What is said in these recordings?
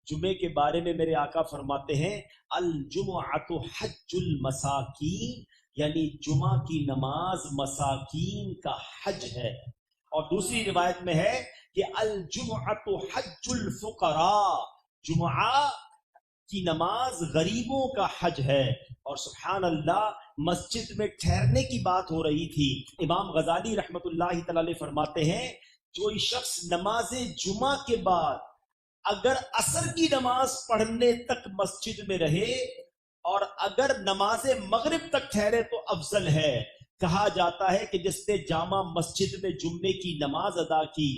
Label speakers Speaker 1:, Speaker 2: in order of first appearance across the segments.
Speaker 1: جمعے کے بارے میں میرے آقا فرماتے ہیں الجمعۃ حج المساکین، یعنی جمعہ کی نماز مساکین کا حج ہے۔ اور دوسری روایت میں ہے کہ الجمعۃ حج الفقراء، جمعہ کی نماز غریبوں کا حج ہے۔ اور سبحان اللہ، مسجد میں ٹھہرنے کی بات ہو رہی تھی، امام غزالی رحمت اللہ تعالی علیہ فرماتے ہیں جو شخص نماز جمعہ کے بعد اگر عصر کی نماز پڑھنے تک مسجد میں رہے اور اگر نماز مغرب تک ٹھہرے تو افضل ہے۔ کہا جاتا ہے کہ جس نے جامع مسجد میں جمعے کی نماز ادا کی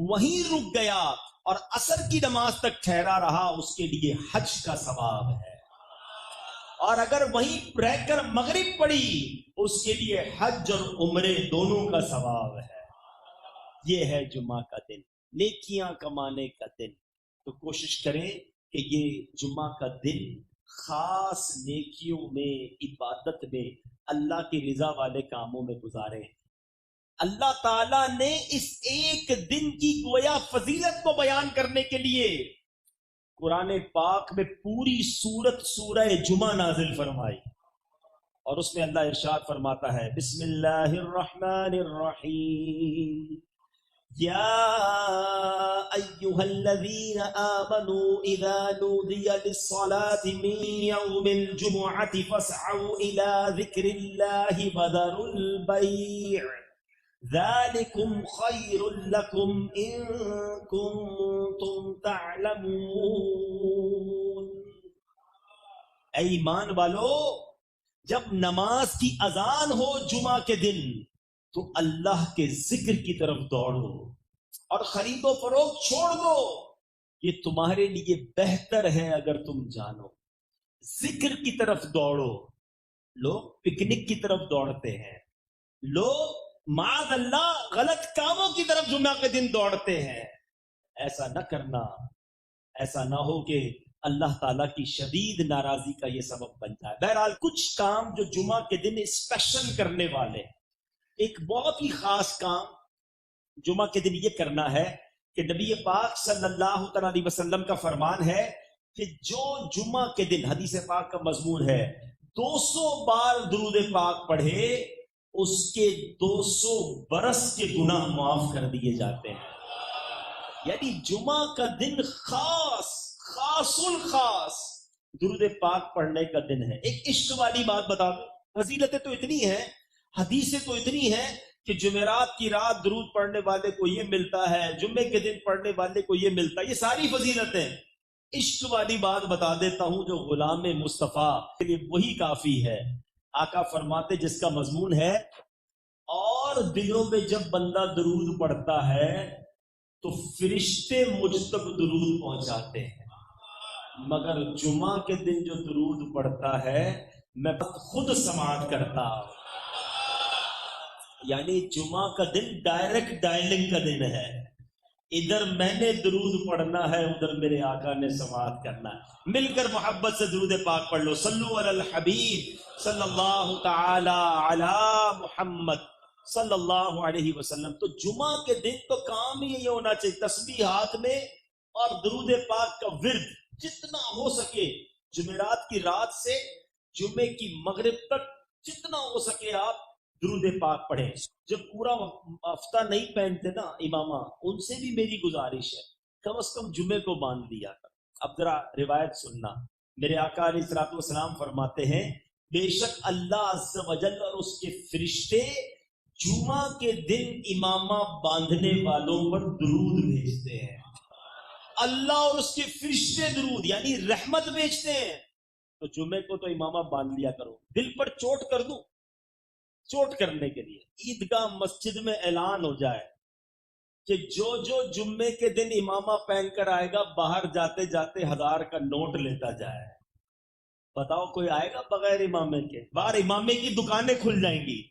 Speaker 1: وہیں رک گیا اور عصر کی نماز تک ٹھہرا رہا، اس کے لیے حج کا ثواب ہے، اور اگر وہیں رہ کر مغرب پڑھی اس کے لیے حج اور عمرے دونوں کا ثواب ہے۔ یہ ہے جمعہ کا دن، نیکیاں کمانے کا دن۔ تو کوشش کریں کہ یہ جمعہ کا دن خاص نیکیوں میں، عبادت میں، اللہ کی رضا والے کاموں میں گزاریں۔ اللہ تعالیٰ نے اس ایک دن کی گویا فضیلت کو بیان کرنے کے لیے قرآن پاک میں پوری سورہ جمعہ نازل فرمائی، اور اس میں اللہ ارشاد فرماتا ہے بسم اللہ الرحمن الرحیم یا ایہا الذین آمنوا اذا نودی للصلاة من یوم الجمعة فاسعوا الى ذکر اللہ وذروا البیع ذالکم خیر لکم ان کنتم تعلمون۔ اے ایمان والو، جب نماز کی اذان ہو جمعہ کے دن تو اللہ کے ذکر کی طرف دوڑو اور خرید و فروخت چھوڑ دو، یہ تمہارے لیے بہتر ہے اگر تم جانو۔ ذکر کی طرف دوڑو۔ لوگ پکنک کی طرف دوڑتے ہیں، لوگ معاذ اللہ غلط کاموں کی طرف جمعہ کے دن دوڑتے ہیں۔ ایسا نہ کرنا، ایسا نہ ہو کہ اللہ تعالیٰ کی شدید ناراضی کا یہ سبب بن جائے۔ بہرحال کچھ کام جو جمعہ کے دن اسپیشل کرنے والے، ایک بہت ہی خاص کام جمعہ کے دن یہ کرنا ہے کہ نبی پاک صلی اللہ تعالیٰ علیہ وسلم کا فرمان ہے کہ جو جمعہ کے دن، حدیث پاک کا مضمون ہے، 200 بار درود پاک پڑھے اس کے 200 برس کے گناہ معاف کر دیے جاتے ہیں۔ یعنی جمعہ کا دن خاص الخاص درود پاک پڑھنے کا دن ہے۔ ایک عشق والی بات بتا دوں، فضیلتیں تو اتنی ہیں، حدیثیں تو اتنی ہیں کہ جمعرات کی رات درود پڑھنے والے کو یہ ملتا ہے، جمعے کے دن پڑھنے والے کو یہ ملتا ہے، یہ ساری فضیلتیں۔ عشق والی بات بتا دیتا ہوں جو غلام مصطفیٰ کے لیے وہی کافی ہے۔ آقا فرماتے جس کا مضمون ہے اور دنوں میں جب بندہ درود پڑھتا ہے تو فرشتے مجھ تک درود پہنچاتے ہیں، مگر جمعہ کے دن جو درود پڑھتا ہے میں خود سماعت کرتا ہوں۔ یعنی جمعہ کا دن ڈائریکٹ ڈائلنگ کا دن ہے، ادھر میں نے درود پڑھنا ہے، ادھر میرے آقا نے سماعت کرنا ہے۔ مل کر محبت سے درود پاک پڑھ لو، صلو علی الحبیب صلی اللہ تعالی علی محمد صلی اللہ علیہ وسلم۔ تو جمعہ کے دن تو کام ہی یہ ہونا چاہیے، تسبیح ہاتھ میں اور درود پاک کا ورد جتنا ہو سکے جمعرات کی رات سے جمعے کی مغرب تک جتنا ہو سکے آپ درود پاک پڑھیں۔ جب پورا ہفتہ نہیں پہنتے نا امامہ، ان سے بھی میری گزارش ہے کم از کم جمعے کو باندھ لیا کر۔ اب ذرا روایت سننا، میرے آقا علیہ الصلوۃ والسلام فرماتے ہیں بے شک اللہ عز و جل اور اس کے فرشتے جمعہ کے دن امامہ باندھنے والوں پر درود بھیجتے ہیں۔ اللہ اور اس کے فرشتے درود یعنی رحمت بھیجتے ہیں۔ تو جمعے کو تو امامہ باندھ لیا کرو۔ دل پر چوٹ کر دوں، چوٹ کرنے کے لیے عیدگاہ مسجد میں اعلان ہو جائے کہ جو جمعے کے دن امامہ پہن کر آئے گا باہر جاتے جاتے 1000 کا نوٹ لیتا جائے۔ بتاؤ کوئی آئے گا بغیر امامے کے؟ باہر امامے کی دکانیں کھل جائیں گی،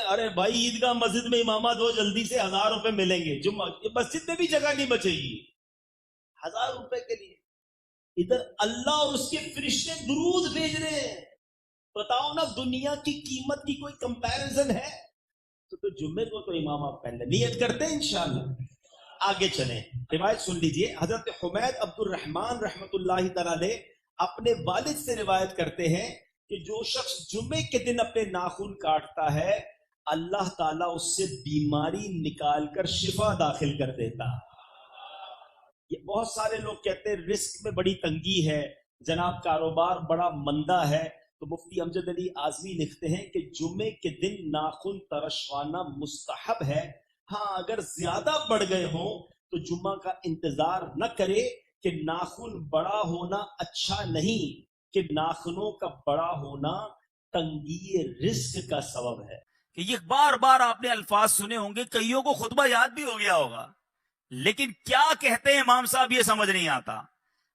Speaker 1: ارے بھائی عیدگاہ مسجد میں امامہ دو، جلدی سے 1000 روپے ملیں گے، جمعہ مسجد میں بھی جگہ نہیں بچے گی 1000 روپے کے لیے۔ ادھر اللہ اور اس کے فرشتے درود بھیج رہے ہیں۔ بتاؤ نا، دنیا کی قیمت کی کوئی کمپیریزن ہے؟ تو جمعے کو تو امامہ پہن لے، نیت کرتے ہیں انشاءاللہ۔ آگے چلیں، روایت سن لیجئے. حضرت حمید عبد الرحمن رحمت اللہ تعالی علیہ اپنے والد سے روایت کرتے ہیں کہ جو شخص جمعے کے دن اپنے ناخن کاٹتا ہے اللہ تعالیٰ اس سے بیماری نکال کر شفا داخل کر دیتا. یہ بہت سارے لوگ کہتے ہیں رزق میں بڑی تنگی ہے جناب، کاروبار بڑا مندہ ہے، تو مفتی امجد علی اعظمی لکھتے ہیں کہ جمعے کے دن ناخن ترشوانا مستحب ہے. ہاں اگر زیادہ بڑھ گئے ہوں تو جمعہ کا انتظار نہ کرے کہ ناخن بڑا ہونا اچھا نہیں، کہ ناخنوں کا بڑا ہونا تنگی رزق کا سبب ہے.
Speaker 2: کہ یہ بار بار آپ نے الفاظ سنے ہوں گے، کئیوں کو خطبہ یاد بھی ہو گیا ہوگا، لیکن کیا کہتے ہیں امام صاحب یہ سمجھ نہیں آتا.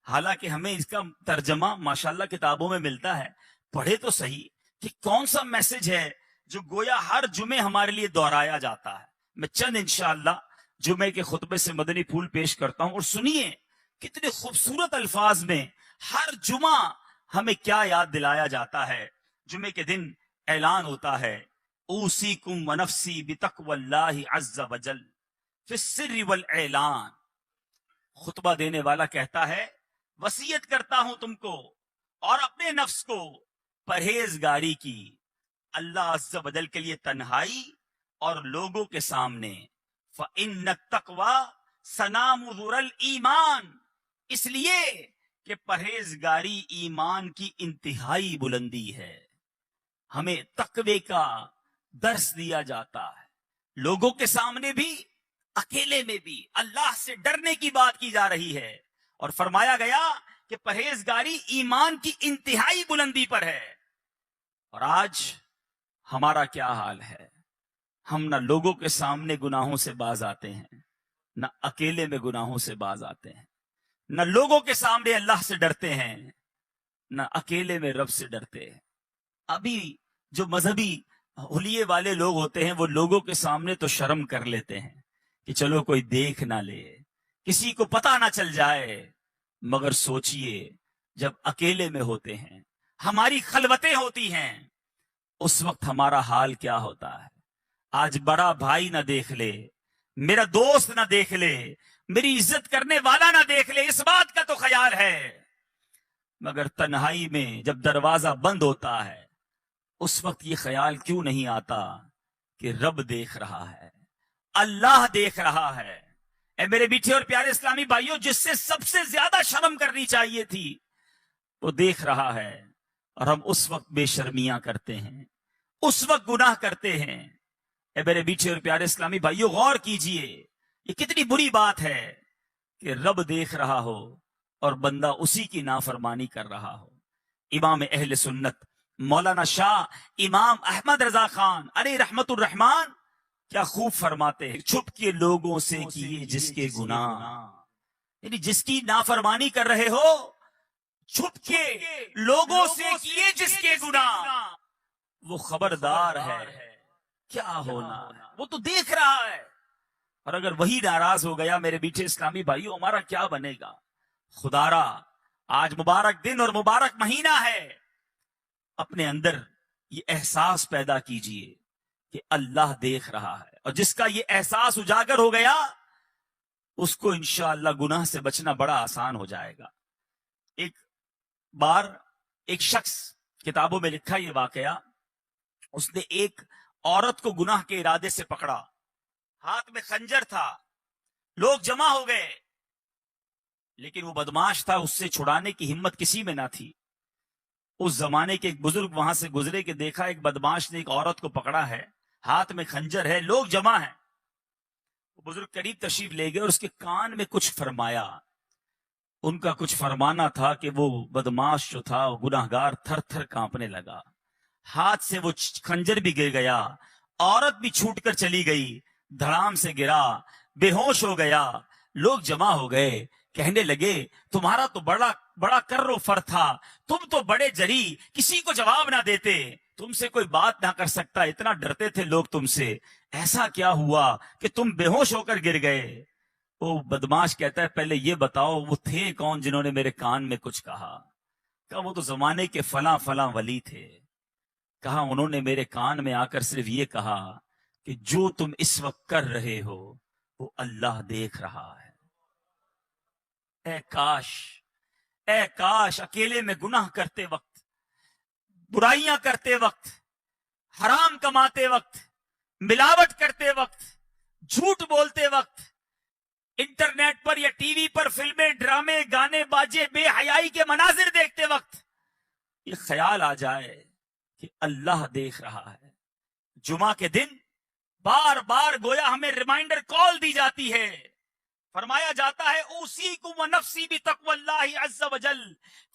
Speaker 2: حالانکہ ہمیں اس کا ترجمہ ماشاءاللہ کتابوں میں ملتا ہے، پڑھے تو صحیح کہ کون سا میسج ہے جو گویا ہر جمعے ہمارے لیے دہرایا جاتا ہے. میں چند انشاءاللہ جمعے کے خطبے سے مدنی پھول پیش کرتا ہوں، اور سنیے کتنے خوبصورت الفاظ میں ہر جمعہ ہمیں کیا یاد دلایا جاتا ہے. جمعے کے دن اعلان ہوتا ہے اوصیکم ونفسی بتقوی اللہ عز وجل فی السر والاعلان. خطبہ دینے والا کہتا ہے وصیت کرتا ہوں تم کو اور اپنے نفس کو پرہیزگاری کی اللہ عز و جل کے لیے تنہائی اور لوگوں کے سامنے. فإن التقوی سنام ذر الایمان، اس لیے کہ پرہیزگاری ایمان کی انتہائی بلندی ہے. ہمیں تقوی کا درس دیا جاتا ہے، لوگوں کے سامنے بھی اکیلے میں بھی اللہ سے ڈرنے کی بات کی جا رہی ہے، اور فرمایا گیا کہ پرہیزگاری ایمان کی انتہائی بلندی پر ہے. اور آج ہمارا کیا حال ہے؟ ہم نہ لوگوں کے سامنے گناہوں سے باز آتے ہیں، نہ اکیلے میں گناہوں سے باز آتے ہیں، نہ لوگوں کے سامنے اللہ سے ڈرتے ہیں، نہ اکیلے میں رب سے ڈرتے ہیں. ابھی جو مذہبی حلیے والے لوگ ہوتے ہیں وہ لوگوں کے سامنے تو شرم کر لیتے ہیں کہ چلو کوئی دیکھ نہ لے، کسی کو پتہ نہ چل جائے، مگر سوچئے جب اکیلے میں ہوتے ہیں، ہماری خلوتیں ہوتی ہیں، اس وقت ہمارا حال کیا ہوتا ہے. آج بڑا بھائی نہ دیکھ لے، میرا دوست نہ دیکھ لے، میری عزت کرنے والا نہ دیکھ لے، اس بات کا تو خیال ہے، مگر تنہائی میں جب دروازہ بند ہوتا ہے اس وقت یہ خیال کیوں نہیں آتا کہ رب دیکھ رہا ہے، اللہ دیکھ رہا ہے. اے میرے میٹھے اور پیارے اسلامی بھائیوں، جس سے سب سے زیادہ شرم کرنی چاہیے تھی وہ دیکھ رہا ہے، اور ہم اس وقت بے شرمیاں کرتے ہیں، اس وقت گناہ کرتے ہیں. اے میرے میٹھے اور پیارے اسلامی بھائیوں، غور کیجئے، یہ کتنی بری بات ہے کہ رب دیکھ رہا ہو اور بندہ اسی کی نافرمانی کر رہا ہو. امام اہل سنت مولانا شاہ امام احمد رضا خان علیہ رحمت الرحمان کیا خوب فرماتے ہیں، چھپ کے لوگوں سے کیے جس کے گناہ، یعنی جس کی نافرمانی کر رہے ہو چھپ کے لوگوں سے کیے جس کے گناہ، وہ خبردار ہے کیا ہونا ہے، وہ تو دیکھ رہا ہے. اور اگر وہی ناراض ہو گیا میرے میٹھے اسلامی بھائیوں، ہمارا کیا بنے گا؟ خدارا آج مبارک دن اور مبارک مہینہ ہے، اپنے اندر یہ احساس پیدا کیجئے کہ اللہ دیکھ رہا ہے، اور جس کا یہ احساس اجاگر ہو گیا اس کو انشاءاللہ گناہ سے بچنا بڑا آسان ہو جائے گا. ایک بار ایک شخص، کتابوں میں لکھا یہ واقعہ، اس نے ایک عورت کو گناہ کے ارادے سے پکڑا، ہاتھ میں خنجر تھا، لوگ جمع ہو گئے، لیکن وہ بدماش تھا، اس سے چھڑانے کی ہمت کسی میں نہ تھی. اس زمانے کے ایک بزرگ وہاں سے گزرے کہ دیکھا ایک بدماش نے ایک عورت کو پکڑا ہے، ہاتھ میں خنجر ہے، لوگ جمع ہیں. وہ بزرگ قریب تشریف لے گئے اور اس کے کان میں کچھ فرمایا. ان کا کچھ فرمانا تھا کہ وہ بدماش جو تھا وہ گناہگار تھر تھر کانپنے لگا، ہاتھ سے وہ خنجر بھی گر گیا، عورت بھی چھوٹ کر چلی گئی، دھڑام سے گرا، بے ہوش ہو گیا. لوگ جمع ہو گئے، کہنے لگے تمہارا تو بڑا کر و فر تھا، تم تو بڑے جری، کسی کو جواب نہ دیتے، تم سے کوئی بات نہ کر سکتا، اتنا ڈرتے تھے لوگ تم سے، ایسا کیا ہوا کہ تم بے ہوش ہو کر گر گئے؟ وہ بدماش کہتا ہے پہلے یہ بتاؤ وہ تھے کون جنہوں نے میرے کان میں کچھ کہا؟ کہا وہ تو زمانے کے فلاں فلاں ولی تھے. کہا انہوں نے میرے کان میں آ کر صرف یہ کہا کہ جو تم اس وقت کر رہے ہو وہ اللہ دیکھ رہا ہے۔ اے کاش اکیلے میں گناہ کرتے وقت، برائیاں کرتے وقت، حرام کماتے وقت، ملاوٹ کرتے وقت، جھوٹ بولتے وقت، انٹرنیٹ پر یا ٹی وی پر فلمیں، ڈرامے، گانے باجے، بے حیائی کے مناظر دیکھتے وقت یہ خیال آ جائے کہ اللہ دیکھ رہا ہے۔ جمعہ کے دن بار بار گویا ہمیں ریمائنڈر کال دی جاتی ہے، فرمایا جاتا ہے اوصیکم ونفسی بتقوی اللہ عز وجل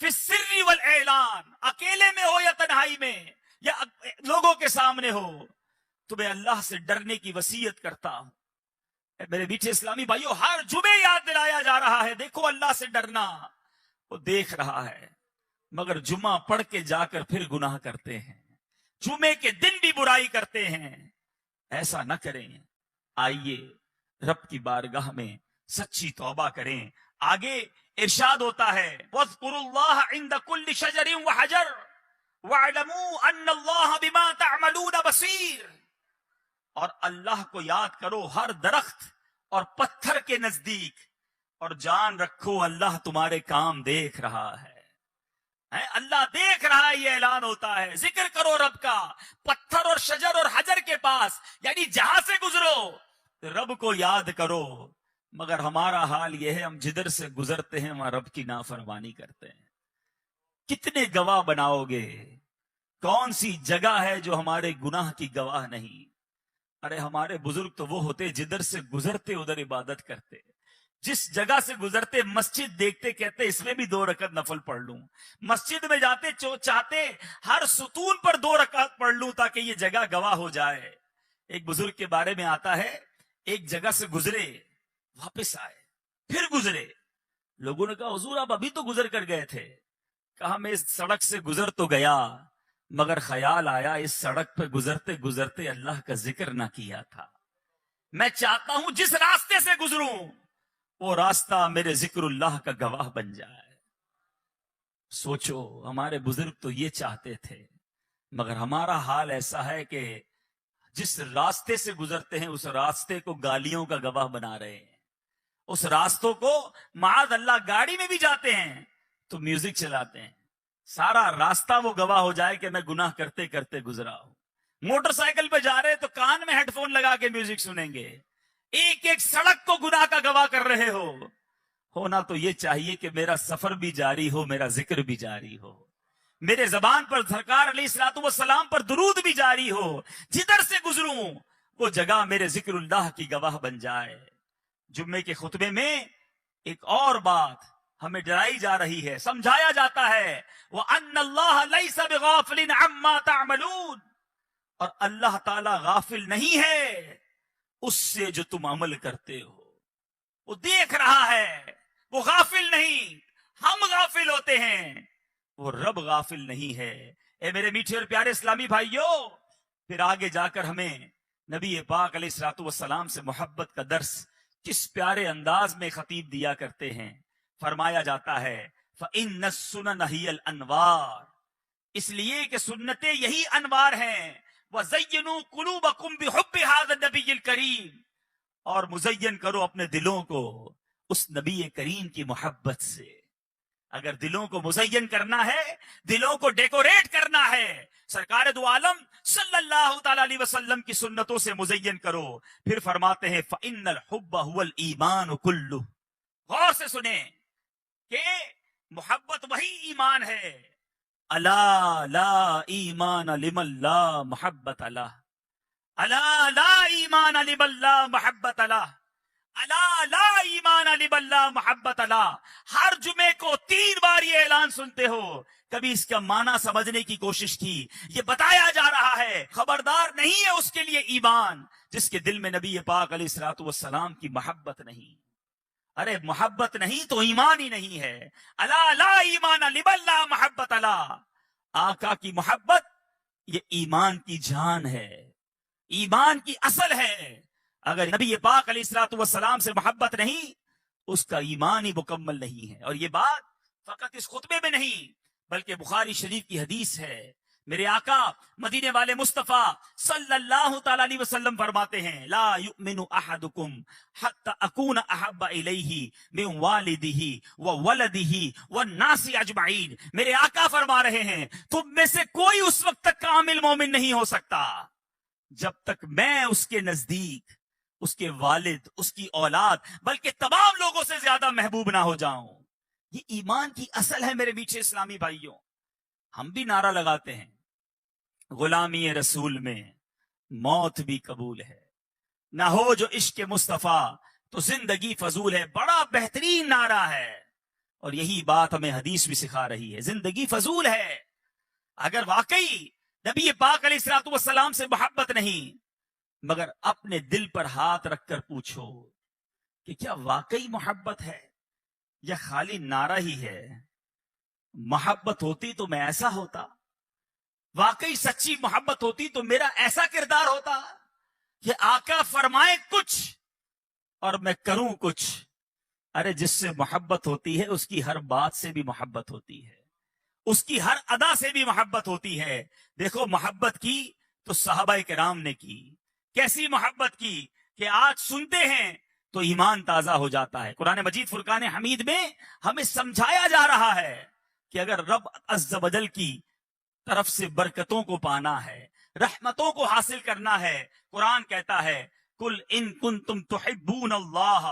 Speaker 2: فی السر والاعلان، اکیلے میں ہو یا تنہائی میں یا لوگوں کے سامنے ہو، تمہیں اللہ سے ڈرنے کی وصیت کرتا ہوں۔ اے میرے میٹھے اسلامی بھائیو، ہر جمعے یاد دلایا جا رہا ہے دیکھو اللہ سے ڈرنا، وہ دیکھ رہا ہے، مگر جمعہ پڑھ کے جا کر پھر گناہ کرتے ہیں، جمعے کے دن بھی برائی کرتے ہیں۔ ایسا نہ کریں، آئیے رب کی بارگاہ میں سچی توبہ کریں۔ آگے ارشاد ہوتا ہے وَاذْكُرُوا اللَّهَ عِنْدَ كُلِّ شَجَرٍ وَحَجَرٍ وَاعْلَمُوا أَنَّ اللَّهَ بِمَا تَعْمَلُونَ بَصِيرٌ، اور اللہ کو یاد کرو ہر درخت اور پتھر کے نزدیک، اور جان رکھو اللہ تمہارے کام دیکھ رہا ہے۔ اللہ دیکھ رہا ہے، یہ اعلان ہوتا ہے۔ ذکر کرو رب کا پتھر اور شجر اور حجر کے پاس، یعنی جہاں سے گزرو رب کو یاد کرو۔ مگر ہمارا حال یہ ہے، ہم جدھر سے گزرتے ہیں وہاں رب کی نافرمانی کرتے ہیں۔ کتنے گواہ بناؤ گے؟ کون سی جگہ ہے جو ہمارے گناہ کی گواہ نہیں؟ ارے ہمارے بزرگ تو وہ ہوتے جدھر سے گزرتے ادھر عبادت کرتے، جس جگہ سے گزرتے مسجد دیکھتے کہتے اس میں بھی 2 رکعت نفل پڑھ لوں، مسجد میں جاتے چاہتے ہر ستون پر 2 رکعت پڑھ لوں تاکہ یہ جگہ گواہ ہو جائے۔ ایک بزرگ کے بارے میں آتا ہے، ایک جگہ سے گزرے، واپس آئے، پھر گزرے، لوگوں نے کہا حضور آپ ابھی تو گزر کر گئے تھے، کہا میں اس سڑک سے گزر تو گیا مگر خیال آیا اس سڑک پہ گزرتے گزرتے اللہ کا ذکر نہ کیا تھا، میں چاہتا ہوں جس راستے سے گزروں وہ راستہ میرے ذکر اللہ کا گواہ بن جائے۔ سوچو ہمارے بزرگ تو یہ چاہتے تھے، مگر ہمارا حال ایسا ہے کہ جس راستے سے گزرتے ہیں اس راستے کو گالیوں کا گواہ بنا رہے ہیں، اس راستوں کو معاذ اللہ گاڑی میں بھی جاتے ہیں تو میوزک چلاتے ہیں، سارا راستہ وہ گواہ ہو جائے کہ میں گناہ کرتے کرتے گزرا ہوں۔ موٹر سائیکل پہ جا رہے تو کان میں ہیڈ فون لگا کے میوزک سنیں گے، ایک ایک سڑک کو گناہ کا گواہ کر رہے ہو۔ ہونا تو یہ چاہیے کہ میرا سفر بھی جاری ہو، میرا ذکر بھی جاری ہو، میرے زبان پر سرکار علیہ الصلوۃ والسلام پر درود بھی جاری ہو، جدھر سے گزروں وہ جگہ میرے ذکر اللہ کی گواہ بن جائے۔ جمعے کے خطبے میں ایک اور بات ہمیں ڈرائی جا رہی ہے، سمجھایا جاتا ہے وَأَنَّ اللَّهَ لَيْسَ بِغَافِلٍ عَمَّا تَعْمَلُونَ، اور اللہ تعالی غافل نہیں ہے اس سے جو تم عمل کرتے ہو، وہ دیکھ رہا ہے، وہ غافل نہیں، ہم غافل ہوتے ہیں، وہ رب غافل نہیں ہے۔ اے میرے میٹھے اور پیارے اسلامی بھائیوں، پھر آگے جا کر ہمیں نبی پاک علیہ الصلوۃ والسلام سے محبت کا درس کس پیارے انداز میں خطیب دیا کرتے ہیں۔ فرمایا جاتا ہے فَإِنَّ السُّنَنَ هِيَ الْأَنْوَارُ، اس لیے کہ سنتیں یہی انوار ہیں۔ وَزَيِّنُوا قُلُوبَكُمْ بِحُبِّ هَذَا النَّبِيِّ الْكَرِيمِ، اور مزین کرو اپنے دلوں کو اس نبی کریم کی محبت سے۔ اگر دلوں کو مزین کرنا ہے، دلوں کو ڈیکوریٹ کرنا ہے، سرکار دو عالم صلی اللہ تعالی علیہ وسلم کی سنتوں سے مزین کرو۔ پھر فرماتے ہیں فَإِنَّ الْحُبَّ هُوَ الْإِيمَانُ كُلُّهُ، غور سے سنیں کہ محبت وہی ایمان ہے۔ الا لا ایمان لمن لا محبت لہ، الا لا ایمان لمن لا محبت لہ، الا لا ایمان لمن لا محبت لہ۔ ہر جمعے کو 3 بار یہ اعلان سنتے ہو، کبھی اس کا معنی سمجھنے کی کوشش کی؟ یہ بتایا جا رہا ہے خبردار نہیں ہے اس کے لیے ایمان جس کے دل میں نبی پاک علیہ الصلوۃ والسلام کی محبت نہیں۔ ارے محبت نہیں تو ایمان ہی نہیں ہے۔ الا لا ایمان لمن لا محبت لہ، آقا کی محبت یہ ایمان کی جان ہے، ایمان کی اصل ہے۔ اگر نبی پاک علیہ الصلوۃ والسلام سے محبت نہیں، اس کا ایمان ہی مکمل نہیں ہے۔ اور یہ بات فقط اس خطبے میں نہیں بلکہ بخاری شریف کی حدیث ہے، میرے آقا مدینے والے مصطفیٰ صلی اللہ تعالی علیہ وسلم فرماتے ہیں لا یؤمن احدکم حتی اکون احب الیہ من والدہ وولدہ والناس اجمعین. میرے آقا فرما رہے ہیں تم میں سے کوئی اس وقت تک کامل مومن نہیں ہو سکتا جب تک میں اس کے نزدیک اس کے والد، اس کی اولاد، بلکہ تمام لوگوں سے زیادہ محبوب نہ ہو جاؤں. یہ ایمان کی اصل ہے میرے میٹھے اسلامی بھائیوں. ہم بھی نعرہ لگاتے ہیں غلامی رسول میں موت بھی قبول ہے، نہ ہو جو عشق مصطفیٰ تو زندگی فضول ہے. بڑا بہترین نعرہ ہے اور یہی بات ہمیں حدیث بھی سکھا رہی ہے. زندگی فضول ہے. اگر واقعی نبی پاک علیہ الصلوۃ والسلام سے محبت نہیں، مگر اپنے دل پر ہاتھ رکھ کر پوچھو کہ کیا واقعی محبت ہے یا خالی نعرہ ہی ہے؟ محبت ہوتی تو میں ایسا ہوتا، واقعی سچی محبت ہوتی تو میرا ایسا کردار ہوتا کہ آقا فرمائے کچھ اور میں کروں کچھ. ارے جس سے محبت ہوتی ہے اس کی ہر بات سے بھی محبت ہوتی ہے، اس کی ہر ادا سے بھی محبت ہوتی ہے. دیکھو محبت کی تو صحابہ کرام نے کی، کیسی محبت کی کہ آج سنتے ہیں تو ایمان تازہ ہو جاتا ہے. قرآن مجید فرقان حمید میں ہمیں سمجھایا جا رہا ہے کہ اگر رب عز و جل کی طرف سے برکتوں کو پانا ہے، رحمتوں کو حاصل کرنا ہے، قرآن کہتا ہے کل ان کنتم تحبون اللہ